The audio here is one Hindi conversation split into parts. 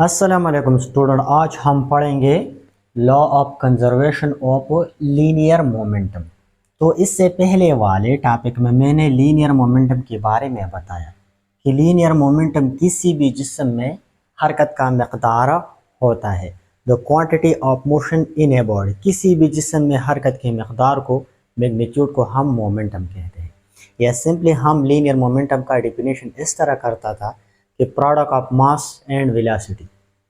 अस्सलाम वालेकुम स्टूडेंट, आज हम पढ़ेंगे law of conservation of linear momentum. तो इससे पहले वाले टॉपिक में मैंने लीनियर मोमेंटम के बारे में बताया कि लीनियर मोमेंटम किसी भी जिस्म में हरकत का मकदार होता है। The quantity of motion in a body, किसी भी जिस्म में हरकत के मकदार को, मैग्नीट्यूड को हम मोमेंटम कहते हैं। या सिंपली हम लीनियर मोमेंटम का डेफिनेशन इस तरह करता था कि product of mass and velocity,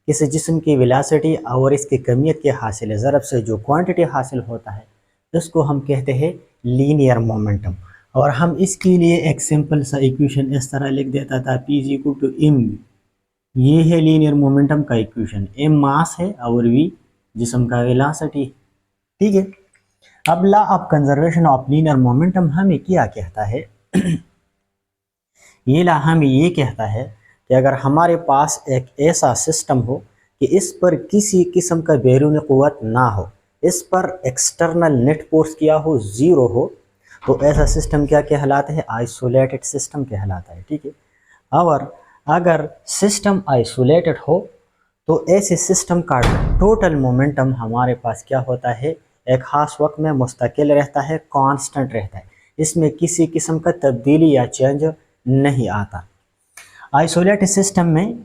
किसी जिस्म की वेलोसिटी और इसकी कमियत के हासिल ज़रब से जो क्वांटिटी हासिल होता है इसको हम कहते हैं लीनियर मोमेंटम। और हम इसके लिए एक सिंपल सा इक्वेशन इस तरह लिख देता था, P is equal to M. ये है लीनियर मोमेंटम का इक्वेशन, एम मास है और वी जिस्म का वेलोसिटी। ठीक है, अब law of conservation of linear momentum हमें क्या कहता है? ये लॉ हमें ये कहता है कि अगर हमारे पास एक ऐसा सिस्टम हो कि इस पर किसी किस्म का बैरूनी क़ुव्वत ना हो, इस पर एक्सटर्नल नेट फोर्स किया हो, ज़ीरो हो, तो ऐसा सिस्टम क्या कहलाता है? आइसोलेटेड सिस्टम कहलाता है। ठीक है, और अगर सिस्टम आइसोलेटेड हो तो ऐसे सिस्टम का टोटल मोमेंटम हमारे पास क्या होता है? एक खास वक्त में मुस्तकिल रहता है, कांस्टेंट रहता है, इसमें किसी किस्म का तब्दीली या चेंज नहीं आता। आइसोलेटेड सिस्टम में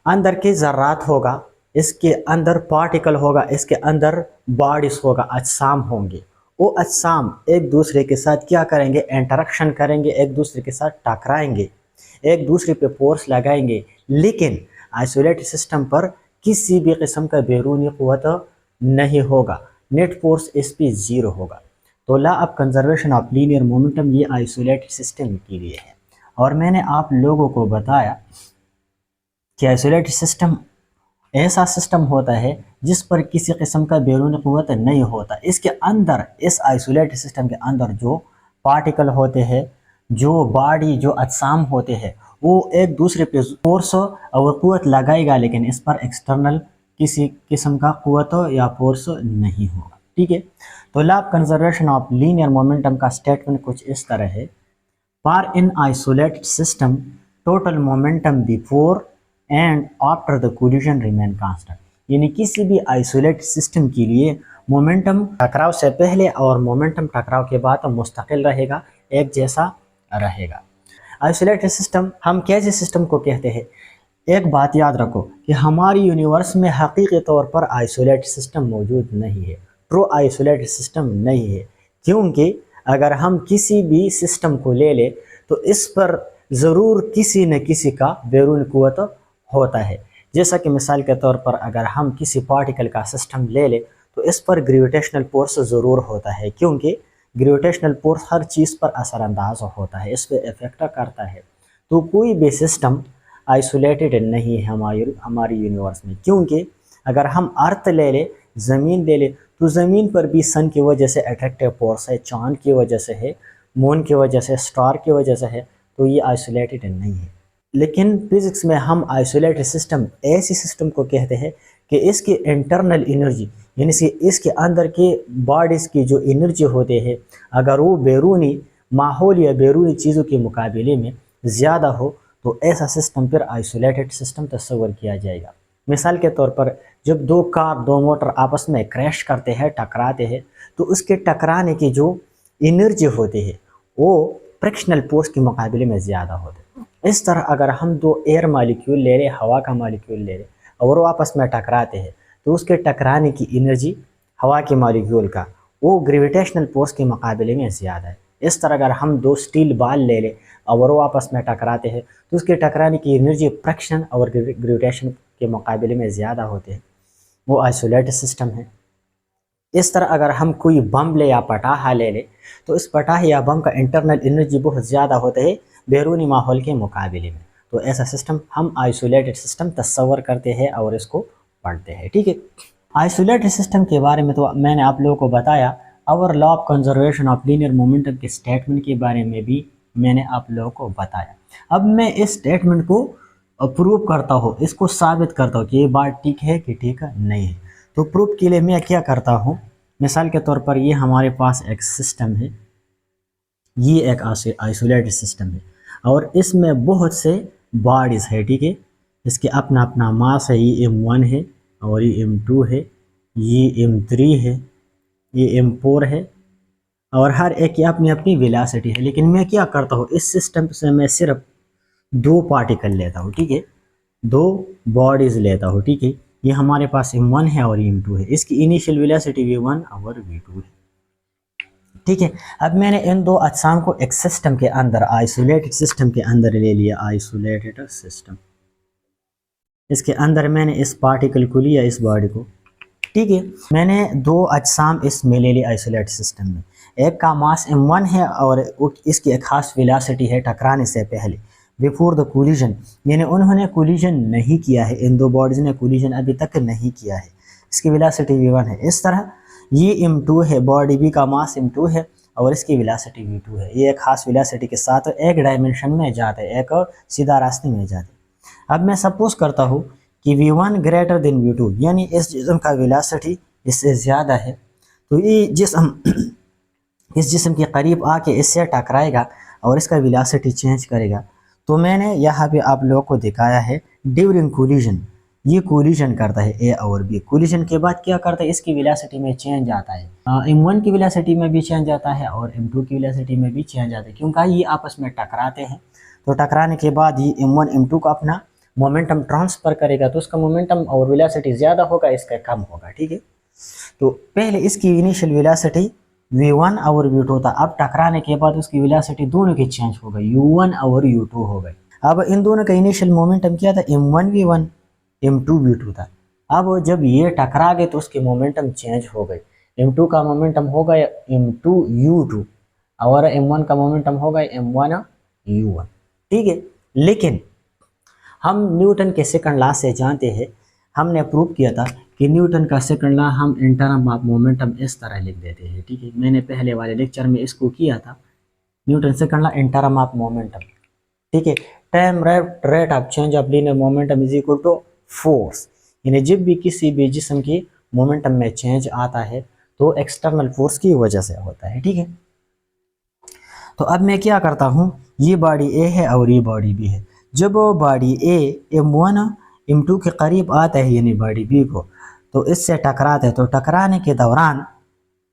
अंदर के ज़र्रात होगा, इसके अंदर पार्टिकल होगा, इसके अंदर बॉडीज होगा, अजसाम होंगे। वो अजसाम एक दूसरे के साथ क्या करेंगे? इंटरेक्शन करेंगे, एक दूसरे के साथ टकराएंगे, एक दूसरे पे फोर्स लगाएंगे। लेकिन आइसोलेटेड सिस्टम पर किसी भी किस्म का बैरूनी क़ुव्वत नहीं होगा, नेट फोर्स इस पे ज़ीरो होगा। तो law of conservation of linear momentum ये आइसोलेटेड सिस्टम के लिए है। और मैंने आप लोगों को बताया कि आइसोलेटेड सिस्टम ऐसा सिस्टम होता है जिस पर किसी किस्म का बैरूनी क़ुव्वत नहीं होता। इसके अंदर, इस आइसोलेटेड सिस्टम के अंदर जो पार्टिकल होते हैं, जो बॉडी, जो अजसाम होते हैं, वो एक दूसरे पे फोर्स और क़ुव्वत लगाएगा, लेकिन इस पर एक्सटर्नल किसी किस्म का क़ुव्वत या फोर्स नहीं होगा। ठीक है, तो law of conservation of linear momentum का स्टेटमेंट कुछ इस तरह है। For in isolated system, total momentum before and after the collision remain constant। यानी किसी भी आइसोलेटेड सिस्टम के लिए मोमेंटम टकराव से पहले और मोमेंटम टकराव के बाद मुस्तकिल रहेगा, एक जैसा रहेगा। आइसोलेटेड सिस्टम हम कैसे सिस्टम को कहते हैं? एक बात याद रखो कि हमारी यूनिवर्स में हकीकी तौर पर आइसोलेटेड सिस्टम मौजूद नहीं है, ट्रू आइसोलेटेड सिस्टम नहीं है। क्योंकि अगर हम किसी भी सिस्टम को ले ले तो इस पर ज़रूर किसी न किसी का बैरूनी क़ुव्वत होता है। जैसा कि मिसाल के तौर पर अगर हम किसी पार्टिकल का सिस्टम ले ले तो इस पर ग्रेविटेशनल फोर्स ज़रूर होता है, क्योंकि ग्रेविटेशनल फोर्स हर चीज़ पर असरअंदाज होता है, इस पर इफेक्ट करता है। तो कोई भी सिस्टम आइसोलेटेड नहीं है हमारी यूनिवर्स में। क्योंकि अगर हम अर्थ ले ले, ज़मीन ले ले, तो ज़मीन पर भी सन की वजह से अट्रैक्टिव फोर्स है, चांद की वजह से है, मून की वजह से, स्टार की वजह से है, तो ये आइसोलेटेड नहीं है। लेकिन फिज़िक्स में हम आइसोलेटेड सिस्टम ऐसी सिस्टम को कहते हैं कि इसकी इंटरनल एनर्जी, यानी कि इसके अंदर के बॉडीज़ की जो एनर्जी होते हैं, अगर वो बैरूनी माहौल या बैरूनी चीज़ों के मुकाबले में ज़्यादा हो तो ऐसा सिस्टम फिर आइसोलेटेड सिस्टम तस्वर किया जाएगा। मिसाल के तौर पर जब दो कार, दो मोटर आपस में क्रैश करते हैं, टकराते हैं, तो उसके टकराने की जो एनर्जी होती है वो फ्रिक्शनल फोर्स के मुकाबले में ज़्यादा होते हैं। इस तरह अगर हम दो एयर मालिक्यूल ले लें, हवा का मालिक्यूल ले लें, और वो आपस में टकराते हैं, तो उसके टकराने की एनर्जी हवा के मालिक्यूल का वो ग्रेविटेशनल फोर्स के मुकाबले में ज़्यादा है। इस तरह अगर हम दो स्टील बाल ले लें और वो आपस में टकराते हैं तो उसके टकराने की एनर्जी फ्रिक्शन और ग्रेविटेशन के मुकाबले में ज़्यादा होते हैं, वो आइसोलेटेड सिस्टम है। इस तरह अगर हम कोई बम ले या पटाखा ले ले तो इस पटाखे या बम का इंटरनल एनर्जी बहुत ज़्यादा होता है बैरूनी माहौल के मुकाबले में, तो ऐसा सिस्टम हम आइसोलेटेड सिस्टम तस्वर करते हैं और इसको पढ़ते हैं। ठीक है, आइसोलेटेड सिस्टम के बारे में तो मैंने आप लोगों को बताया, और law of conservation of linear momentum के स्टेटमेंट के बारे में भी मैंने आप लोगों को बताया। अब मैं इस स्टेटमेंट को प्रूव करता हूँ, इसको साबित करता हूँ कि ये बात ठीक है कि ठीक नहीं है। तो प्रूफ के लिए मैं क्या करता हूँ, मिसाल के तौर पर ये हमारे पास एक सिस्टम है, ये एक आइसोलेटेड सिस्टम है और इसमें बहुत से बॉडीज़ है। ठीक है, इसके अपना अपना मास है, ये M1 है और ये M2 है, ये M3 है, ये M4 है और हर एक की अपनी अपनी वेलोसिटी है। लेकिन मैं क्या करता हूँ, इस सिस्टम से मैं सिर्फ दो पार्टिकल लेता हूँ, ठीक है, दो बॉडीज लेता हूँ, ठीक है। ये हमारे पास M1 है और M2 है, इसकी इनिशियल वेलोसिटी V1 और V2 है, ठीक है। अब मैंने इन दो अजसाम को एक सिस्टम के अंदर, आइसोलेटेड सिस्टम के अंदर ले लिया, आइसोलेटेड सिस्टम। इसके अंदर मैंने इस पार्टिकल को लिया, इस बॉडी को, ठीक है। मैंने दो अजसाम इसमें ले ली आइसोलेटेड सिस्टम में। एक का मास M1 है और इसकी एक खास वेलोसिटी है टकराने से पहले, बिफोर द कोलिजन, यानी उन्होंने कोलिजन नहीं किया है, इन दो बॉडीज ने कोलिजन अभी तक नहीं किया है, इसकी वेलोसिटी V1 है। इस तरह ये M2 है, बॉडी B का मास M2 है और इसकी वेलोसिटी V2 है। ये एक खास वेलोसिटी के साथ एक डायमेंशन में जाते हैं, एक सीधा रास्ते में जाते हैं। अब मैं सपोज करता हूँ कि V1 ग्रेटर देन V2, यानी इस जिस्म का वेलोसिटी इससे ज़्यादा है, तो ये जिस्म इस जिस्म के करीब आके इससे टकराएगा और इसका वेलोसिटी चेंज करेगा। तो मैंने यहाँ पे आप लोगों को दिखाया है ड्यूरिंग कोलिजन, ये कोलिजन करता है ए और बी, कोलिजन के बाद क्या करता है, इसकी वेलोसिटी में चेंज आता है, M1 की वेलोसिटी में भी चेंज आता है और M2 की वेलोसिटी में भी चेंज आता है, क्योंकि ये आपस में टकराते हैं। तो टकराने के बाद ये M1 M2 को अपना मोमेंटम ट्रांसफर करेगा, तो उसका मोमेंटम और वेलोसिटी ज़्यादा होगा, इसका कम होगा, ठीक है। तो पहले इसकी इनिशियल वेलोसिटी V1 और V2 था, अब टकराने के बाद उसकी वेलोसिटी दोनों की चेंज हो गई, U1 और U2 हो गई। अब इन दोनों का इनिशियल मोमेंटम क्या था, M1 V1 M2 V2 था। अब जब ये टकरा गए तो उसके मोमेंटम चेंज हो गए, M2 का मोमेंटम हो गया M2 U2 और M1 का मोमेंटम हो गया M1 U1, ठीक है। लेकिन हम न्यूटन के सेकंड लॉ से जानते हैं, हमने प्रूव किया था कि न्यूटन का सेकंड लॉ हम इन टर्म ऑफ मोमेंटम इस तरह लिख देते हैं, ठीक है। मैंने पहले वाले लेक्चर में इसको किया था, Newton second law in term of momentum, ठीक है। Time rate of change of linear momentum is equal to force, यानी जब भी किसी भी जिस्म की मोमेंटम में चेंज आता है तो एक्सटर्नल फोर्स की वजह से होता है, ठीक है। तो अब मैं क्या करता हूँ, ये बॉडी ए है और ये बॉडी बी है। जब वो बॉडी ए M1 M2 के करीब आता है, यानी बॉडी बी को, तो इससे टकराता है। तो टकराने के दौरान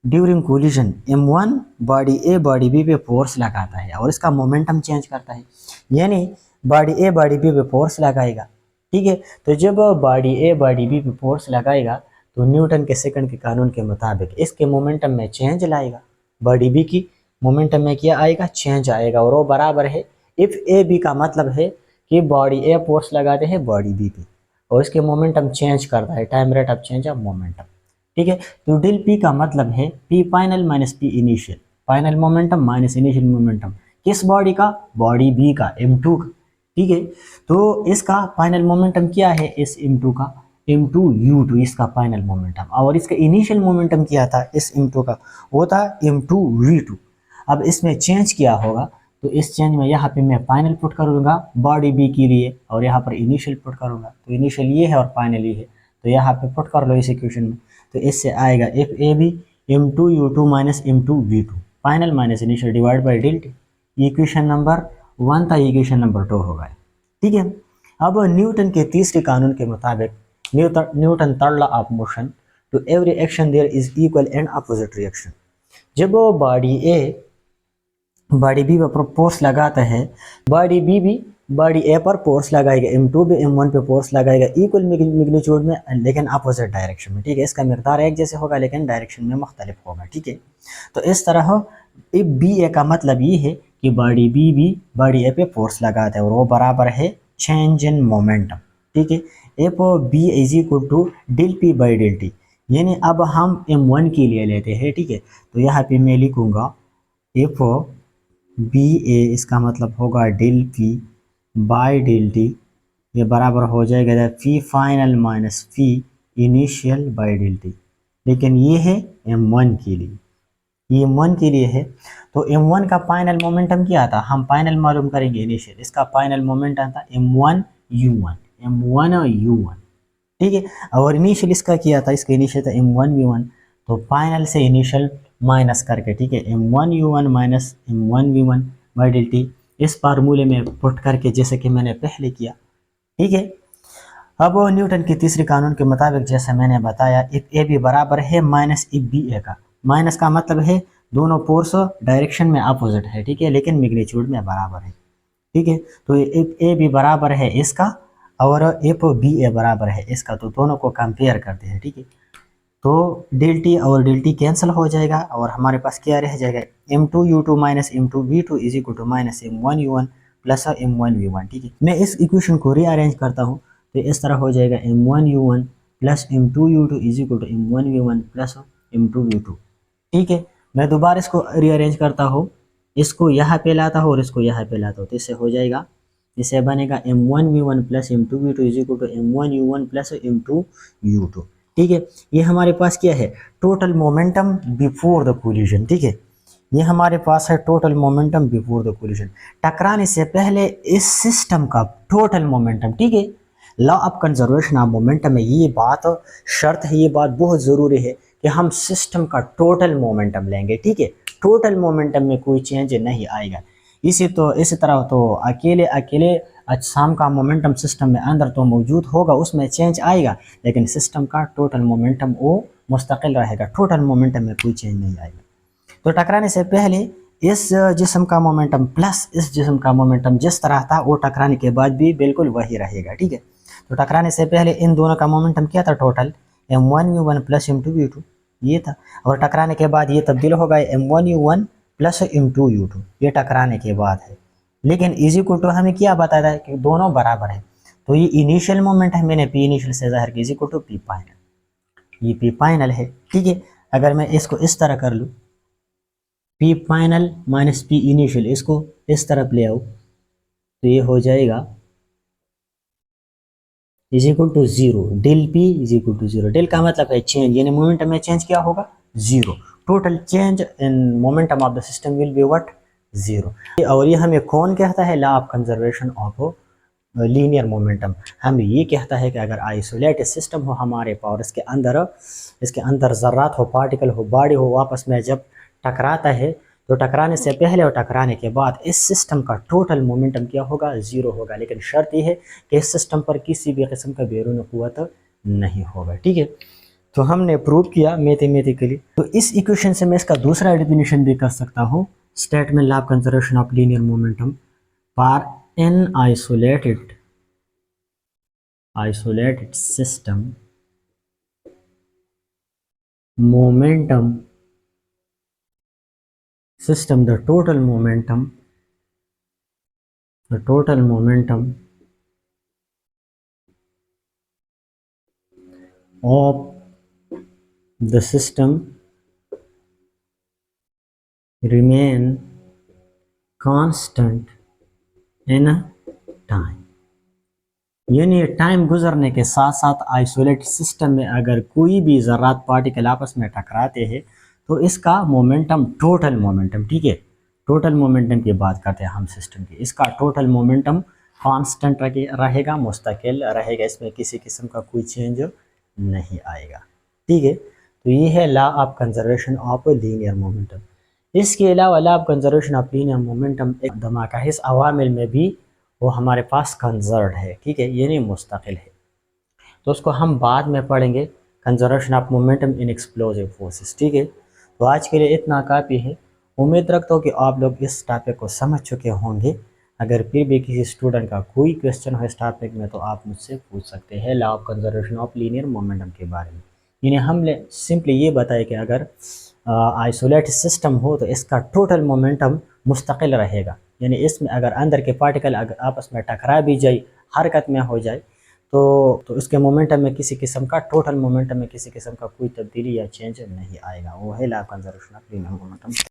during collision M1 body A body B पे फोर्स लगाता है और इसका मोमेंटम चेंज करता है, यानी बॉडी ए बॉडी बी पे फोर्स लगाएगा, ठीक है। तो जब बॉडी ए बॉडी बी पे फोर्स लगाएगा तो न्यूटन के सेकंड के कानून के मुताबिक इसके मोमेंटम में चेंज लाएगा, बॉडी बी की मोमेंटम में क्या आएगा, चेंज आएगा, और वो बराबर है इफ ए बी का मतलब है कि बॉडी ए फोर्स लगाते हैं बॉडी बी पे और इसके मोमेंटम चेंज करता है, time rate of change of momentum, ठीक है। तो डेल पी का मतलब है P final minus P initial, final momentum minus initial momentum, किस बॉडी का, बॉडी बी का, M2 का, ठीक है। तो इसका फाइनल मोमेंटम क्या है, इस M2 का, M2 U2 इसका फाइनल मोमेंटम, और इसका इनिशियल मोमेंटम क्या था इस M2 का, वो था M2 V2। अब इसमें चेंज क्या होगा, तो इस चेंज में यहाँ पे मैं फाइनल पुट करूँगा बॉडी बी के लिए और यहाँ पर इनिशियल पुट करूँगा, तो इनिशियल ये है और फाइनल ये है, तो यहाँ पे पुट कर लो इस इक्वेशन में। तो इससे आएगा F A B M2 U2 minus M2 V2 final minus initial divide by del T, equation number 1 था, इक्वेशन नंबर 2 होगा, ठीक है। अब न्यूटन के तीसरे कानून के मुताबिक, Newton third law of motion, to every action there is equal and opposite reaction. जब वो बॉडी ए बॉडी बी पर फोर्स लगाता है, बॉडी बी भी बॉडी ए पर फोर्स लगाएगा, M2 भी M1 पे फोर्स लगाएगा इक्वल मैग्नीट्यूड में लेकिन अपोजिट डायरेक्शन में, ठीक है। इसका मिकदार एक जैसे होगा लेकिन डायरेक्शन में मुख्तलिफ होगा, ठीक है। तो इस तरह इफ बी ए का मतलब ये है कि बॉडी बी भी बॉडी ए पे फोर्स लगाता है और वो बराबर है चेंज इन मोमेंटम, ठीक है। F B is equal to del P by del T, यानी अब हम M1 के लिए लेते हैं, ठीक है। तो यहाँ पे मैं लिखूँगा एफ बी ए, इसका मतलब होगा del P by del T, ये बराबर हो जाएगा phi final minus phi initial by del T, लेकिन ये है M1 के लिए, ये M1 के लिए है। तो M1 का फाइनल मोमेंटम क्या था, हम फाइनल मालूम करेंगे इनिशियल, इसका फाइनल मोमेंटम था M1 U1, M1 और U1, ठीक है। और इनिशियल इसका किया था, इसका इनिशियल था M1 V1, तो फाइनल से इनिशियल माइनस करके, ठीक है, M1 U1 minus M1 V1 by del T, इस फार्मूले में पुट करके जैसे कि मैंने पहले किया, ठीक है। अब न्यूटन की तीसरी कानून के मुताबिक जैसे मैंने बताया, इफ ए बी बराबर है माइनस इफ बी ए का। माइनस का मतलब है दोनों फोर्स डायरेक्शन में अपोजिट है, ठीक है, लेकिन मैग्नीट्यूड में बराबर है, ठीक है। तो इफ ए बी बराबर है इसका और इफ बी ए बराबर है इसका, तो दोनों को कंपेयर करते हैं, ठीक है। तो डेल टी और डेल टी कैंसिल हो जाएगा और हमारे पास क्या रह जाएगा, M two U two minus M two V two is equal to minus M one U one plus M one V one, ठीक है। मैं इस इक्वेशन को रीअरेंज करता हूँ, तो इस तरह हो जाएगा M one U one plus M two U two is equal to M one V one plus M two V two, ठीक है। मैं दोबारा इसको रीअरेंज करता हूँ, इसको यहाँ पे लाता हूँ और इसको यहाँ पे लाता हूँ, तो इससे हो जाएगा, इससे बनेगा M one V one plus M two V two is equal to M one U one plus M two U two, ठीक है। ये हमारे पास क्या है, total momentum before the collision, ठीक है। ये हमारे पास है total momentum before the collision, टकराने से पहले इस सिस्टम का टोटल मोमेंटम, ठीक है। Law of conservation of momentum में ये बात शर्त है, ये बात बहुत ज़रूरी है कि हम सिस्टम का टोटल मोमेंटम लेंगे, ठीक है। टोटल मोमेंटम में कोई चेंज नहीं आएगा। इसी तरह तो अकेले अकेले अजसाम का मोमेंटम सिस्टम में अंदर तो मौजूद होगा, उसमें चेंज आएगा, लेकिन सिस्टम का टोटल मोमेंटम वो मुस्तकिल रहेगा, टोटल मोमेंटम में कोई चेंज नहीं आएगा। तो टकराने से पहले इस जिस्म का मोमेंटम प्लस इस जिस्म का मोमेंटम जिस तरह था वो टकराने के बाद भी बिल्कुल वही रहेगा, ठीक है। तो टकराने से पहले इन दोनों का मोमेंटम क्या था, total M one U one plus M two U two ये था, और टकराने के बाद ये तब्दील हो गया M one U one plus M two U two, ये टकराने के बाद है। लेकिन इज इक्वल टू हमें क्या बताया था कि दोनों बराबर है, तो ये इनिशियल मोमेंट है, मैंने पी इनिशियल से जाहिर किया, is equal to P final, ये पी फाइनल है, ठीक है। अगर मैं इसको इस तरह कर लूँ, P final minus P initial, इसको इस तरफ ले आओ, तो ये हो जाएगा is equal to zero, del P is equal to zero. Del का मतलब है चेंज, यानी मोमेंटम में चेंज क्या होगा, zero. Total change in momentum of the system will be what, zero. और ये हमें कौन कहता है, law of conservation of linear momentum. हमें ये कहता है कि अगर आइसोलेटेड सिस्टम हो हमारे पास, इसके अंदर ज़र्रात हो, पार्टिकल हो, बॉडी हो, आपस में जब टकराता है, तो टकराने से पहले और टकराने के बाद इस सिस्टम का टोटल मोमेंटम क्या होगा, ज़ीरो होगा। लेकिन शर्त यह है कि इस सिस्टम पर किसी भी किस्म का बैरून क़ुव्वत नहीं होगा, ठीक है। तो हमने प्रूव किया मैथमेटिकली। तो इस इक्वेशन से मैं इसका दूसरा डेफिनेशन भी कर सकता हूँ, statement law of conservation of linear momentum for an isolated system, the total momentum of the system remain constant in time, यानी टाइम गुजरने के साथ साथ आइसोलेटेड सिस्टम में अगर कोई भी ज़र्रात पार्टिकल आपस में टकराते हैं तो इसका मोमेंटम, टोटल मोमेंटम, ठीक है, टोटल मोमेंटम की बात करते हैं हम सिस्टम की, इसका टोटल मोमेंटम कांस्टेंट रहेगा, मुस्तकिल रहेगा, इसमें किसी किस्म का कोई चेंज नहीं आएगा, ठीक है। तो ये है law of conservation of linear momentum. इसके अलावा law of conservation of linear momentum एक दमाकाहिस अवामिल में भी वो हमारे पास कंजर्व्ड है, ठीक है, यानी मुस्तकिल है। तो उसको हम बाद में पढ़ेंगे, conservation of momentum in explosive forces, ठीक है। तो आज के लिए इतना काफ़ी है। उम्मीद रखता हूँ कि आप लोग इस टॉपिक को समझ चुके होंगे। अगर फिर भी किसी स्टूडेंट का कोई क्वेश्चन हो इस टॉपिक में तो आप मुझसे पूछ सकते हैं law of conservation of linear momentum के बारे में। यानी हमने सिंपली ये बताया कि अगर आइसोलेटेड सिस्टम हो तो इसका टोटल मोमेंटम मुस्तकिल रहेगा, यानी इसमें अगर अंदर के पार्टिकल अगर आपस में टकरा भी जाए, हरकत में हो जाए, तो इसके मोमेंटम में किसी किस्म का, टोटल मोमेंटम में किसी किस्म का कोई तब्दीली या चेंज नहीं आएगा। वो है law of conservation of linear momentum.